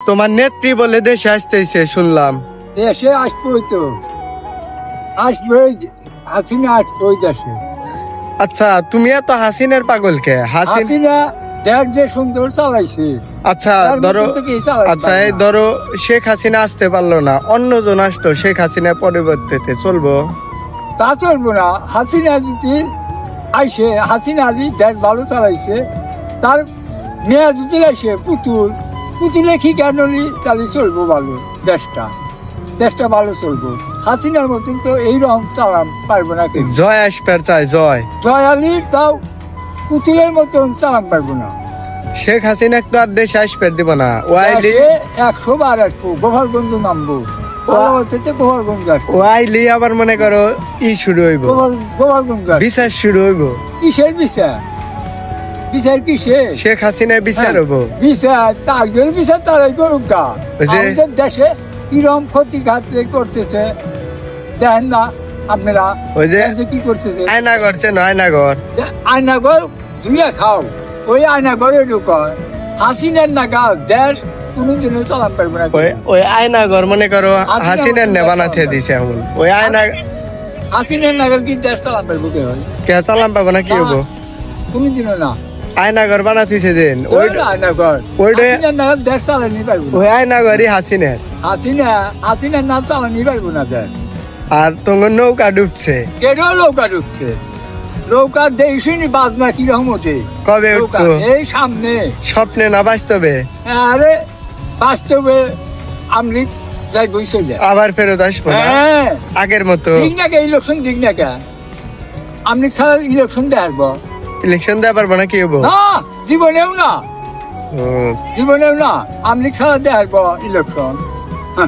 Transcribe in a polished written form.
তোমার নেত্রী বলে দেশে আসতেছে শুনলাম। দেশে আসবোই তো, আসবোই, হাসিনা আসবোই দেশে। আচ্ছা তুমি এত হাসিনার পাগল কে? হাসিনা দেশ যে সুন্দর চালাইছে। আচ্ছা তার ধরো, মতো তো কেউ চালাইতে আচ্ছা পারে এই না। ধরো শেখ হাসিনা আসতে পারলো না, অন্যজন আসতো, শেখ হাসিনার পরিবর্তে চলবো? তা চলবো না। হাসিনা যদি আইসে, হাসিনা আলী দেশ ভালো চালাইছে, তার মেয়া যদি আইসে পুতুলে কি কেন তাহলে চলবো ভালো, দেশটা ভালো চলবো। হাসিনার মতন তো এইরকম চালাম পারবো না কেউ। জয় আসবার চাই, জয়। জয় আলী তাও পুতুলের মতন চালাম পারবো না। শেখ হাসিনা তো আর দেশে আসবার দিব না। ও আইলি, 100 বার আসবো, গোপালগঞ্জ নামবো, গোপালগঞ্জ আসবো। ও আইলি আবার মনে করো শুরু হইব, গোপালগঞ্জ বিচার শুরু হইব। কিসের বিচার? বিচার কিসের? শেখ হাসিনার বিচার হইব। বিচার তাদের বিচার তারাই করুক গা। ওই যে- আমাদের দেশে কিরম ক্ষতিঘাত করতেছে দেখেন না আপনারা? ওই যে দেখেন কি করতেছে। আয়না করছে না, আয়নাঘর। আয়নাঘর ধুইয়া খাও, ওই আয়নাঘরে ঢুকয়। হাসিনার নাগা দেশ কোনোদিনও চালান পারবে না। ওই আয়নাঘর মনে করো হাসিনা হাসিনার নে বানাতে দিছে এমন। ওই আয়না হাসিনার নাগাল কি দেশ চালান পারবো কে হয়? কে চালান পাবো না, কি হবো? কোনোদিনও না। আয়নাঘর বানাতেছে দিন ওই আয়নাঘর ওইটা- হাসিনার নাগাল দেশ চালানি পারবো না। ওই আয়নাঘরই হাসিনার। হাসিনার নাম চালানি পারবো না দেশ। আর তোমার নৌকা ডুবছে, কেডো নৌকা ঢুকছে, নৌকা দেখিনি বাজনা কিরকম ওঠে। কবে নৌকা উঠবো? এই সামনে। স্বপ্নে না বাস্তবে? আরে বাস্তবে আমলি যাই বইছে যায়। আবার ফেরত আসবো না হ্যাঁ, আগের মতো? ঠিক না কে ইলেকশন, ঠিক না কে আমলি ছাড়া ইলেকশন দেখাবো ইলেকশন দেওয়া পারবো না, কি হবো? না, জীবনেও না, ও, জীবনেও না। আমলি ছাড়া দেখাবো ইলেকশন। হ্যাঁ।